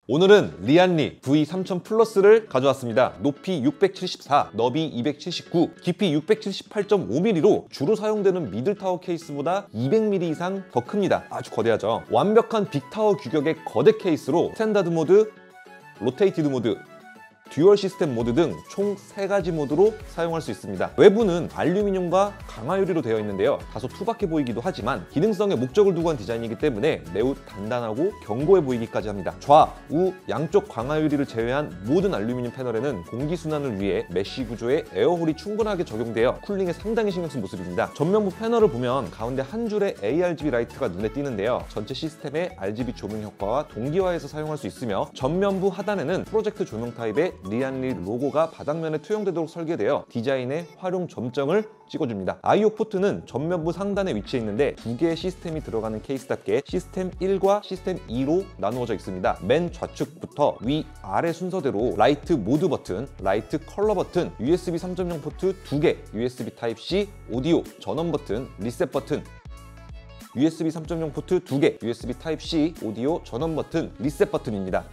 오늘은 리안리 V3000 플러스를 가져왔습니다. 높이 674, 너비 279, 깊이 678.5mm로 주로 사용되는 미들타워 케이스보다 200mm 이상 더 큽니다. 아주 거대하죠. 완벽한 빅타워 규격의 거대 케이스로 스탠다드 모드, 로테이티드 모드, 듀얼 시스템 모드 등 총 3가지 모드로 사용할 수 있습니다. 외부는 알루미늄과 강화유리로 되어 있는데요. 다소 투박해 보이기도 하지만 기능성에 목적을 두고 한 디자인이기 때문에 매우 단단하고 견고해 보이기까지 합니다. 좌, 우, 양쪽 강화유리를 제외한 모든 알루미늄 패널에는 공기순환을 위해 메쉬 구조의 에어홀이 충분하게 적용되어 쿨링에 상당히 신경 쓴 모습입니다. 전면부 패널을 보면 가운데 한 줄의 ARGB 라이트가 눈에 띄는데요. 전체 시스템의 RGB 조명 효과와 동기화해서 사용할 수 있으며 전면부 하단에는 프로젝트 조명 타입의 리안리 로고가 바닥면에 투영되도록 설계되어 디자인의 활용 점정을 찍어줍니다. I/O 포트는 전면부 상단에 위치해 있는데 2개의 시스템이 들어가는 케이스답게 시스템 1과 시스템 2로 나누어져 있습니다. 맨 좌측부터 위, 아래 순서대로 라이트 모드 버튼, 라이트 컬러 버튼, USB 3.0 포트 2개, USB 타입C, 오디오, 전원 버튼, 리셋 버튼, USB 3.0 포트 2개, USB 타입C, 오디오, 전원 버튼, 리셋 버튼입니다.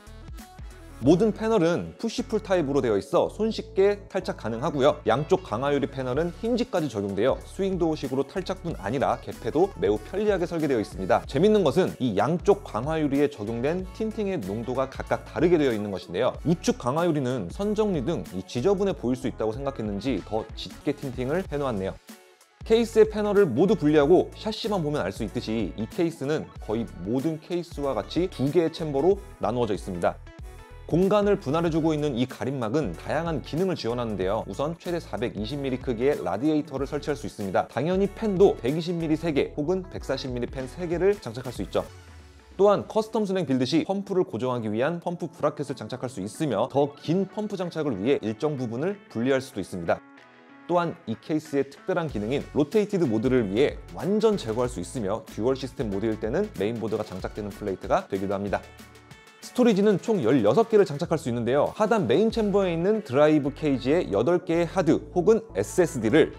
모든 패널은 푸시풀 타입으로 되어 있어 손쉽게 탈착 가능하고요. 양쪽 강화유리 패널은 힌지까지 적용되어 스윙도어식으로 탈착뿐 아니라 개폐도 매우 편리하게 설계되어 있습니다. 재밌는 것은 이 양쪽 강화유리에 적용된 틴팅의 농도가 각각 다르게 되어 있는 것인데요. 우측 강화유리는 선정리 등 지저분해 보일 수 있다고 생각했는지 더 짙게 틴팅을 해놓았네요. 케이스의 패널을 모두 분리하고 샤시만 보면 알 수 있듯이 이 케이스는 거의 모든 케이스와 같이 2개의 챔버로 나누어져 있습니다. 공간을 분할해주고 있는 이 가림막은 다양한 기능을 지원하는데요. 우선 최대 420mm 크기의 라디에이터를 설치할 수 있습니다. 당연히 팬도 120mm 3개 혹은 140mm 팬 3개를 장착할 수 있죠. 또한 커스텀 순행 빌드 시 펌프를 고정하기 위한 펌프 브라켓을 장착할 수 있으며 더 긴 펌프 장착을 위해 일정 부분을 분리할 수도 있습니다. 또한 이 케이스의 특별한 기능인 로테이티드 모드를 위해 완전 제거할 수 있으며 듀얼 시스템 모드일 때는 메인보드가 장착되는 플레이트가 되기도 합니다. 스토리지는 총 16개를 장착할 수 있는데요. 하단 메인 챔버에 있는 드라이브 케이지에 8개의 하드 혹은 SSD를,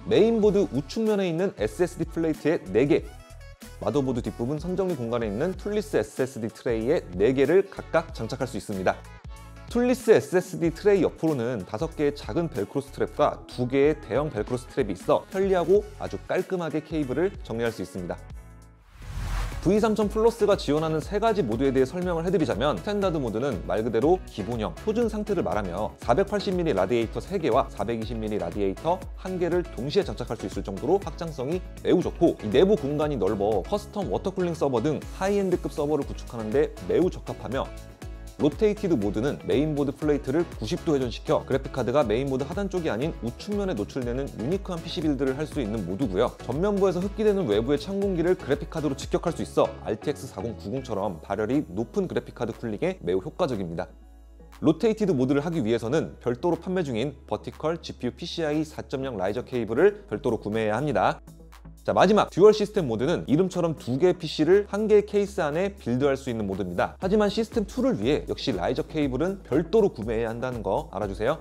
메인보드 우측면에 있는 SSD 플레이트에 4개, 마더보드 뒷부분 선정리 공간에 있는 툴리스 SSD 트레이에 4개를 각각 장착할 수 있습니다. 툴리스 SSD 트레이 옆으로는 5개의 작은 벨크로 스트랩과 2개의 대형 벨크로 스트랩이 있어 편리하고 아주 깔끔하게 케이블을 정리할 수 있습니다. V3000 플러스가 지원하는 3가지 모드에 대해 설명을 해드리자면 스탠다드 모드는 말 그대로 기본형, 표준 상태를 말하며 480mm 라디에이터 3개와 420mm 라디에이터 1개를 동시에 장착할 수 있을 정도로 확장성이 매우 좋고 이 내부 공간이 넓어 커스텀 워터쿨링 서버 등 하이엔드급 서버를 구축하는 데 매우 적합하며 로테이티드 모드는 메인보드 플레이트를 90도 회전시켜 그래픽카드가 메인보드 하단 쪽이 아닌 우측면에 노출되는 유니크한 PC 빌드를 할 수 있는 모드고요. 전면부에서 흡기되는 외부의 찬 공기를 그래픽카드로 직격할 수 있어 RTX 4090처럼 발열이 높은 그래픽카드 쿨링에 매우 효과적입니다. 로테이티드 모드를 하기 위해서는 별도로 판매 중인 버티컬 GPU PCI 4.0 라이저 케이블을 별도로 구매해야 합니다. 자, 마지막 듀얼 시스템 모드는 이름처럼 2개의 PC를 1개의 케이스 안에 빌드할 수 있는 모드입니다. 하지만 시스템 2를 위해 역시 라이저 케이블은 별도로 구매해야 한다는 거 알아주세요.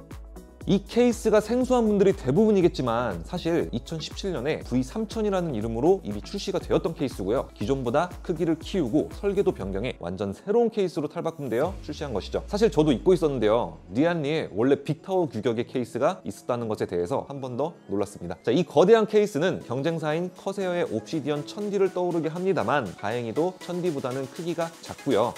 이 케이스가 생소한 분들이 대부분이겠지만 사실 2017년에 V3000이라는 이름으로 이미 출시가 되었던 케이스고요. 기존보다 크기를 키우고 설계도 변경해 완전 새로운 케이스로 탈바꿈되어 출시한 것이죠. 사실 저도 잊고 있었는데요. 리안리에 원래 빅타워 규격의 케이스가 있었다는 것에 대해서 한 번 더 놀랐습니다. 자, 이 거대한 케이스는 경쟁사인 커세어의 옵시디언 1000D를 떠오르게 합니다만 다행히도 1000D보다는 크기가 작고요.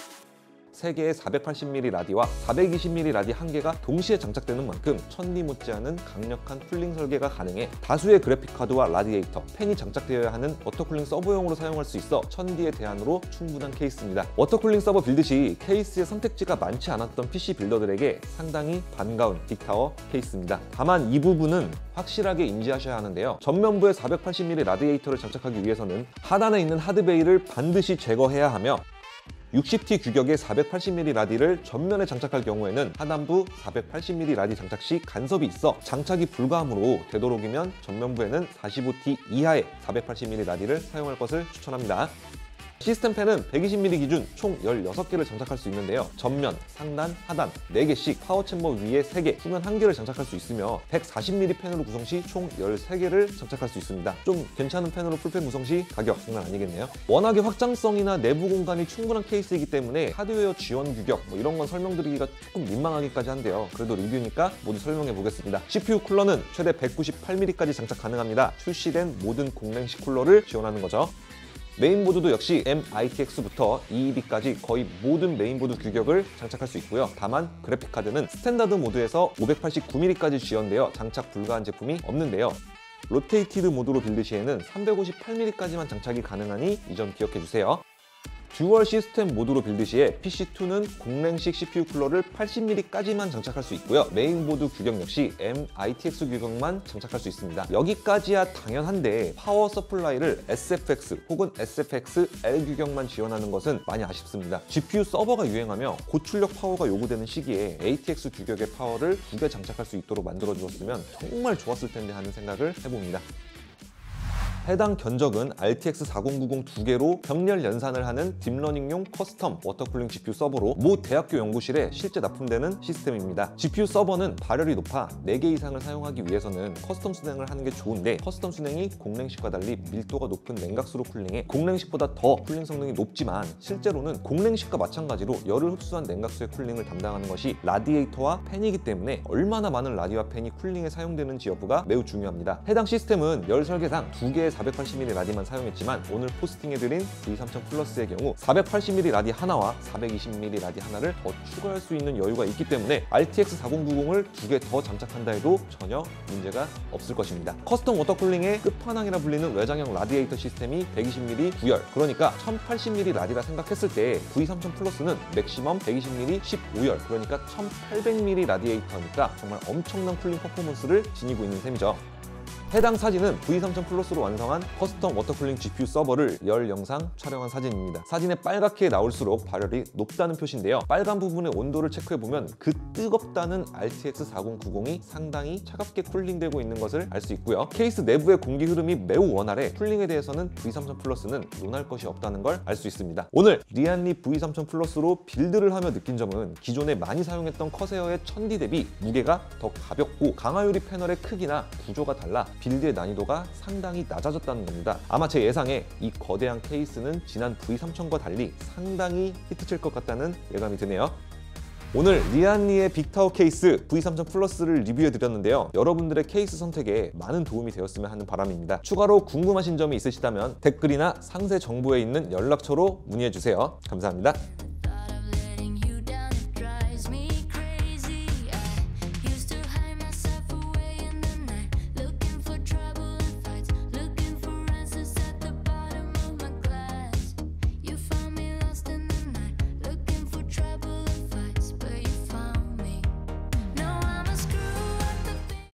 3개의 480mm 라디와 420mm 라디 1개가 동시에 장착되는 만큼 1000D 못지않은 강력한 쿨링 설계가 가능해 다수의 그래픽카드와 라디에이터, 팬이 장착되어야 하는 워터쿨링 서버용으로 사용할 수 있어 1000D의 대안으로 충분한 케이스입니다. 워터쿨링 서버 빌드 시 케이스의 선택지가 많지 않았던 PC 빌더들에게 상당히 반가운 빅타워 케이스입니다. 다만 이 부분은 확실하게 인지하셔야 하는데요. 전면부에 480mm 라디에이터를 장착하기 위해서는 하단에 있는 하드베이를 반드시 제거해야 하며 60T 규격의 480mm 라디를 전면에 장착할 경우에는 하단부 480mm 라디 장착 시 간섭이 있어 장착이 불가하므로 되도록이면 전면부에는 45T 이하의 480mm 라디를 사용할 것을 추천합니다. 시스템 팬은 120mm 기준 총 16개를 장착할 수 있는데요. 전면, 상단, 하단 4개씩 파워 챔버 위에 3개, 후면 1개를 장착할 수 있으며 140mm 팬으로 구성 시 총 13개를 장착할 수 있습니다. 좀 괜찮은 팬으로 풀팬 구성 시 가격 장난 아니겠네요. 워낙에 확장성이나 내부 공간이 충분한 케이스이기 때문에 하드웨어 지원 규격 이런 건 설명드리기가 조금 민망하기까지 한데요. 그래도 리뷰니까 모두 설명해 보겠습니다. CPU 쿨러는 최대 198mm까지 장착 가능합니다. 출시된 모든 공랭식 쿨러를 지원하는 거죠. 메인보드도 역시 MITX부터 EEB까지 거의 모든 메인보드 규격을 장착할 수 있고요. 다만 그래픽카드는 스탠다드 모드에서 589mm까지 지원되어 장착 불가한 제품이 없는데요. 로테이티드 모드로 빌드 시에는 358mm까지만 장착이 가능하니 이 점 기억해주세요. 듀얼 시스템 모드로 빌드 시에 PC2는 공랭식 CPU 쿨러를 80mm까지만 장착할 수 있고요. 메인보드 규격 역시 MITX 규격만 장착할 수 있습니다. 여기까지야 당연한데 파워 서플라이를 SFX 혹은 SFX-L 규격만 지원하는 것은 많이 아쉽습니다. GPU 서버가 유행하며 고출력 파워가 요구되는 시기에 ATX 규격의 파워를 2개 장착할 수 있도록 만들어주었으면 정말 좋았을 텐데 하는 생각을 해봅니다. 해당 견적은 RTX 4090 2개로 병렬 연산을 하는 딥러닝용 커스텀 워터쿨링 GPU 서버로 모 대학교 연구실에 실제 납품되는 시스템입니다. GPU 서버는 발열이 높아 4개 이상을 사용하기 위해서는 커스텀 순행을 하는 게 좋은데 커스텀 순행이 공랭식과 달리 밀도가 높은 냉각수로 쿨링해 공랭식보다 더 쿨링 성능이 높지만 실제로는 공랭식과 마찬가지로 열을 흡수한 냉각수의 쿨링을 담당하는 것이 라디에이터와 팬이기 때문에 얼마나 많은 라디와 팬이 쿨링에 사용되는지 여부가 매우 중요합니다. 해당 시스템은 열 설계상 2개의 480mm 라디만 사용했지만 오늘 포스팅해드린 V3000 플러스의 경우 480mm 라디 하나와 420mm 라디 하나를 더 추가할 수 있는 여유가 있기 때문에 RTX 4090을 2개 더 장착한다 해도 전혀 문제가 없을 것입니다. 커스텀 워터쿨링의 끝판왕이라 불리는 외장형 라디에이터 시스템이 120mm 9열, 그러니까 1080mm 라디라 생각했을 때 V3000 플러스는 맥시멈 120mm 15열, 그러니까 1800mm 라디에이터니까 정말 엄청난 쿨링 퍼포먼스를 지니고 있는 셈이죠. 해당 사진은 V3000 플러스로 완성한 커스텀 워터쿨링 GPU 서버를 열 영상 촬영한 사진입니다. 사진에 빨갛게 나올수록 발열이 높다는 표시인데요. 빨간 부분의 온도를 체크해보면 그 뜨겁다는 RTX 4090이 상당히 차갑게 쿨링되고 있는 것을 알 수 있고요. 케이스 내부의 공기 흐름이 매우 원활해 쿨링에 대해서는 V3000 플러스는 논할 것이 없다는 걸 알 수 있습니다. 오늘 리안리 V3000 플러스로 빌드를 하며 느낀 점은 기존에 많이 사용했던 커세어의 1000D 대비 무게가 더 가볍고 강화유리 패널의 크기나 구조가 달라 빌드의 난이도가 상당히 낮아졌다는 겁니다. 아마 제 예상에 이 거대한 케이스는 지난 V3000과 달리 상당히 히트칠 것 같다는 예감이 드네요. 오늘 리안리의 빅타워 케이스 V3000 플러스를 리뷰해드렸는데요. 여러분들의 케이스 선택에 많은 도움이 되었으면 하는 바람입니다. 추가로 궁금하신 점이 있으시다면 댓글이나 상세 정보에 있는 연락처로 문의해주세요. 감사합니다.